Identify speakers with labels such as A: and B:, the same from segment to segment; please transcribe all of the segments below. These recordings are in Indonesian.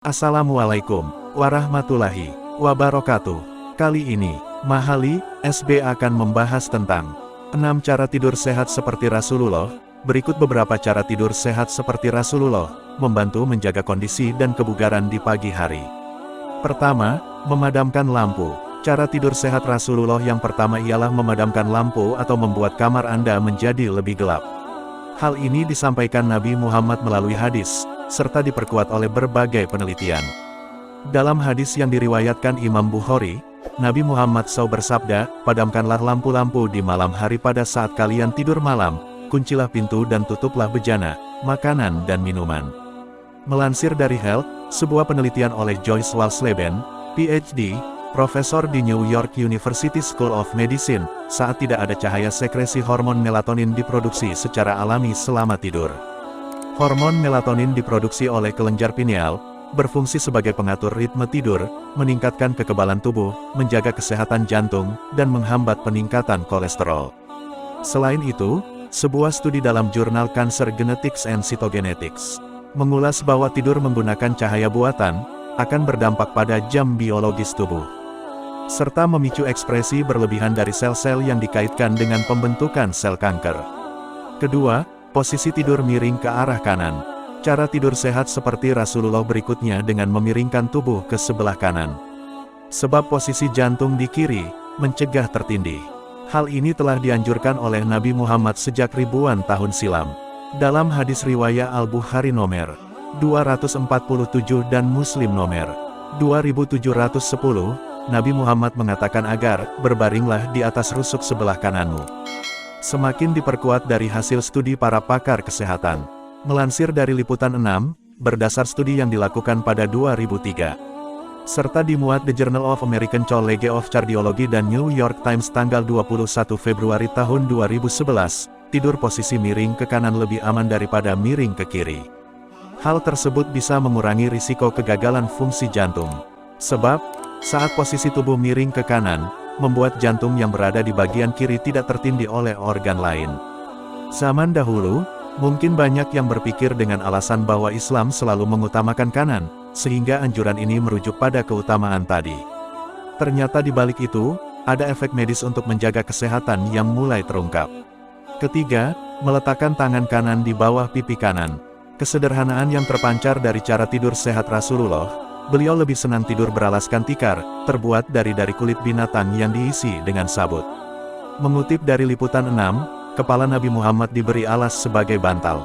A: Assalamualaikum warahmatullahi wabarakatuh. Kali ini, Mahali SB akan membahas tentang 6 cara tidur sehat seperti Rasulullah. Berikut beberapa cara tidur sehat seperti Rasulullah, membantu menjaga kondisi dan kebugaran di pagi hari. Pertama, memadamkan lampu. Cara tidur sehat Rasulullah yang pertama ialah memadamkan lampu atau membuat kamar Anda menjadi lebih gelap. Hal ini disampaikan Nabi Muhammad melalui hadis, serta diperkuat oleh berbagai penelitian. Dalam hadis yang diriwayatkan Imam Bukhari, Nabi Muhammad SAW bersabda, "Padamkanlah lampu-lampu di malam hari pada saat kalian tidur malam, kuncilah pintu dan tutuplah bejana, makanan dan minuman." Melansir dari Health, sebuah penelitian oleh Joyce Walsleben, PhD, Profesor di New York University School of Medicine, saat tidak ada cahaya sekresi hormon melatonin diproduksi secara alami selama tidur. Hormon melatonin diproduksi oleh kelenjar pineal, berfungsi sebagai pengatur ritme tidur, meningkatkan kekebalan tubuh, menjaga kesehatan jantung, dan menghambat peningkatan kolesterol. Selain itu, sebuah studi dalam jurnal Cancer Genetics and Cytogenetics mengulas bahwa tidur menggunakan cahaya buatan akan berdampak pada jam biologis tubuh, serta memicu ekspresi berlebihan dari sel-sel yang dikaitkan dengan pembentukan sel kanker. Kedua, posisi tidur miring ke arah kanan. Cara tidur sehat seperti Rasulullah berikutnya dengan memiringkan tubuh ke sebelah kanan. Sebab posisi jantung di kiri, mencegah tertindih. Hal ini telah dianjurkan oleh Nabi Muhammad sejak ribuan tahun silam. Dalam hadis riwayat Al-Bukhari nomor 247 dan Muslim nomor 2710, Nabi Muhammad mengatakan agar berbaringlah di atas rusuk sebelah kananmu. Semakin diperkuat dari hasil studi para pakar kesehatan. Melansir dari Liputan 6, berdasar studi yang dilakukan pada 2003, serta dimuat The Journal of American College of Cardiology dan New York Times tanggal 21 Februari tahun 2011, tidur posisi miring ke kanan lebih aman daripada miring ke kiri. Hal tersebut bisa mengurangi risiko kegagalan fungsi jantung. Sebab, saat posisi tubuh miring ke kanan, membuat jantung yang berada di bagian kiri tidak tertindih oleh organ lain. Zaman dahulu, mungkin banyak yang berpikir dengan alasan bahwa Islam selalu mengutamakan kanan, sehingga anjuran ini merujuk pada keutamaan tadi. Ternyata di balik itu, ada efek medis untuk menjaga kesehatan yang mulai terungkap. Ketiga, meletakkan tangan kanan di bawah pipi kanan. Kesederhanaan yang terpancar dari cara tidur sehat Rasulullah, beliau lebih senang tidur beralaskan tikar, terbuat dari kulit binatang yang diisi dengan sabut. Mengutip dari Liputan 6, kepala Nabi Muhammad diberi alas sebagai bantal.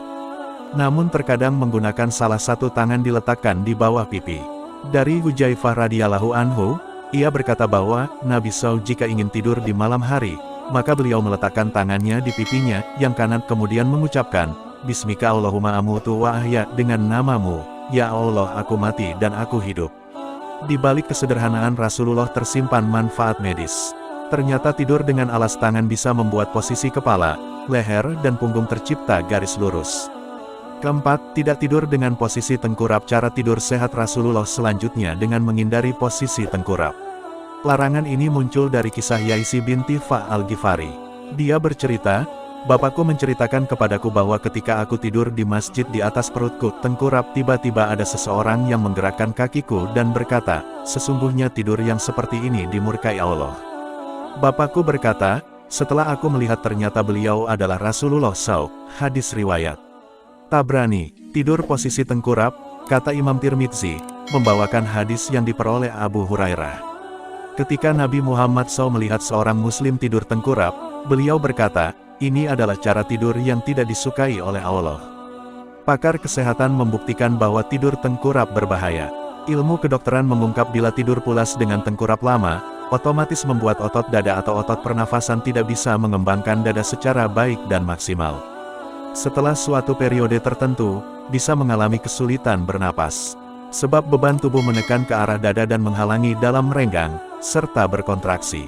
A: Namun terkadang menggunakan salah satu tangan diletakkan di bawah pipi. Dari Hudzaifah radhiyallahu anhu, ia berkata bahwa, Nabi SAW jika ingin tidur di malam hari, maka beliau meletakkan tangannya di pipinya, yang kanan kemudian mengucapkan, Bismika Allahumma amutu wa ahya, dengan namamu, ya Allah aku mati dan aku hidup. Di balik kesederhanaan Rasulullah tersimpan manfaat medis. Ternyata tidur dengan alas tangan bisa membuat posisi kepala, leher dan punggung tercipta garis lurus. Keempat, tidak tidur dengan posisi tengkurap. Cara tidur sehat Rasulullah selanjutnya dengan menghindari posisi tengkurap. Larangan ini muncul dari kisah Yaisi binti Fa al-Ghifari. Dia bercerita, "Bapakku menceritakan kepadaku bahwa ketika aku tidur di masjid di atas perutku tengkurap, tiba-tiba ada seseorang yang menggerakkan kakiku dan berkata, sesungguhnya tidur yang seperti ini dimurkai Allah." Bapakku berkata, setelah aku melihat ternyata beliau adalah Rasulullah SAW. Hadis riwayat Tabrani. Tidur posisi tengkurap, kata Imam Tirmidzi, membawakan hadis yang diperoleh Abu Hurairah. Ketika Nabi Muhammad SAW melihat seorang muslim tidur tengkurap, beliau berkata, ini adalah cara tidur yang tidak disukai oleh Allah. Pakar kesehatan membuktikan bahwa tidur tengkurap berbahaya. Ilmu kedokteran mengungkap bila tidur pulas dengan tengkurap lama, otomatis membuat otot dada atau otot pernafasan tidak bisa mengembangkan dada secara baik dan maksimal. Setelah suatu periode tertentu, bisa mengalami kesulitan bernapas. Sebab beban tubuh menekan ke arah dada dan menghalangi dalam merenggang, serta berkontraksi.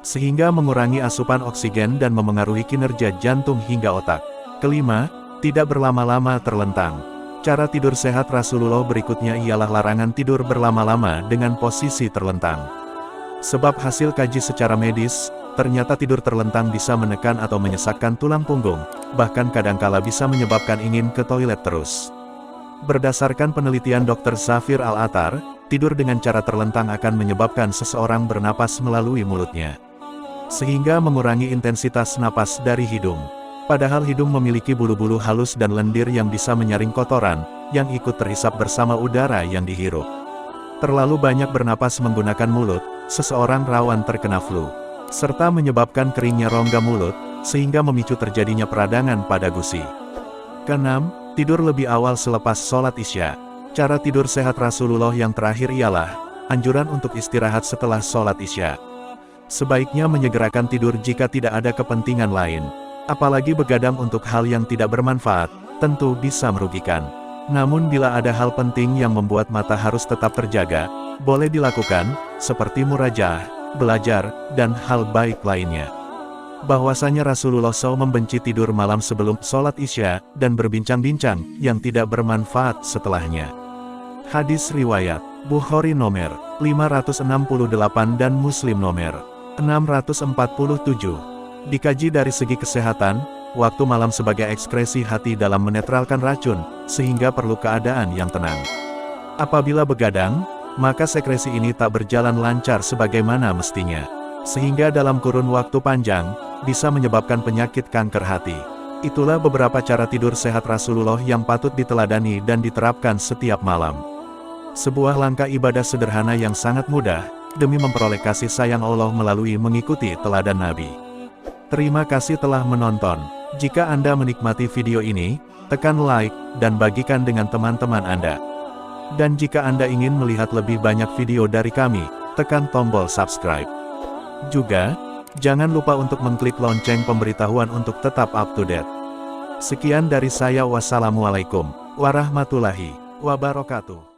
A: Sehingga mengurangi asupan oksigen dan memengaruhi kinerja jantung hingga otak. Kelima, tidak berlama-lama terlentang. Cara tidur sehat Rasulullah berikutnya ialah larangan tidur berlama-lama dengan posisi terlentang. Sebab hasil kaji secara medis, ternyata tidur terlentang bisa menekan atau menyesakkan tulang punggung, bahkan kadangkala bisa menyebabkan ingin ke toilet terus. Berdasarkan penelitian Dr. Zafir Al-Attar, tidur dengan cara terlentang akan menyebabkan seseorang bernapas melalui mulutnya, sehingga mengurangi intensitas napas dari hidung. Padahal hidung memiliki bulu-bulu halus dan lendir yang bisa menyaring kotoran, yang ikut terhisap bersama udara yang dihirup. Terlalu banyak bernapas menggunakan mulut, seseorang rawan terkena flu, serta menyebabkan keringnya rongga mulut, sehingga memicu terjadinya peradangan pada gusi. Keenam, tidur lebih awal selepas sholat Isya. Cara tidur sehat Rasulullah yang terakhir ialah anjuran untuk istirahat setelah sholat Isya. Sebaiknya menyegerakan tidur jika tidak ada kepentingan lain. Apalagi begadang untuk hal yang tidak bermanfaat, tentu bisa merugikan. Namun bila ada hal penting yang membuat mata harus tetap terjaga, boleh dilakukan, seperti murajaah, belajar, dan hal baik lainnya. Bahwasanya Rasulullah SAW membenci tidur malam sebelum sholat Isya, dan berbincang-bincang, yang tidak bermanfaat setelahnya. Hadis riwayat Bukhari nomor 568 dan Muslim nomor 647. Dikaji dari segi kesehatan, waktu malam sebagai ekskresi hati dalam menetralkan racun, sehingga perlu keadaan yang tenang. Apabila begadang, maka sekresi ini tak berjalan lancar sebagaimana mestinya, sehingga dalam kurun waktu panjang, bisa menyebabkan penyakit kanker hati. Itulah beberapa cara tidur sehat Rasulullah yang patut diteladani dan diterapkan setiap malam. Sebuah langkah ibadah sederhana yang sangat mudah, demi memperoleh kasih sayang Allah melalui mengikuti teladan Nabi. Terima kasih telah menonton. Jika Anda menikmati video ini, tekan like, dan bagikan dengan teman-teman Anda. Dan jika Anda ingin melihat lebih banyak video dari kami, tekan tombol subscribe. Juga, jangan lupa untuk mengklik lonceng pemberitahuan untuk tetap up to date. Sekian dari saya, wassalamualaikum warahmatullahi wabarakatuh.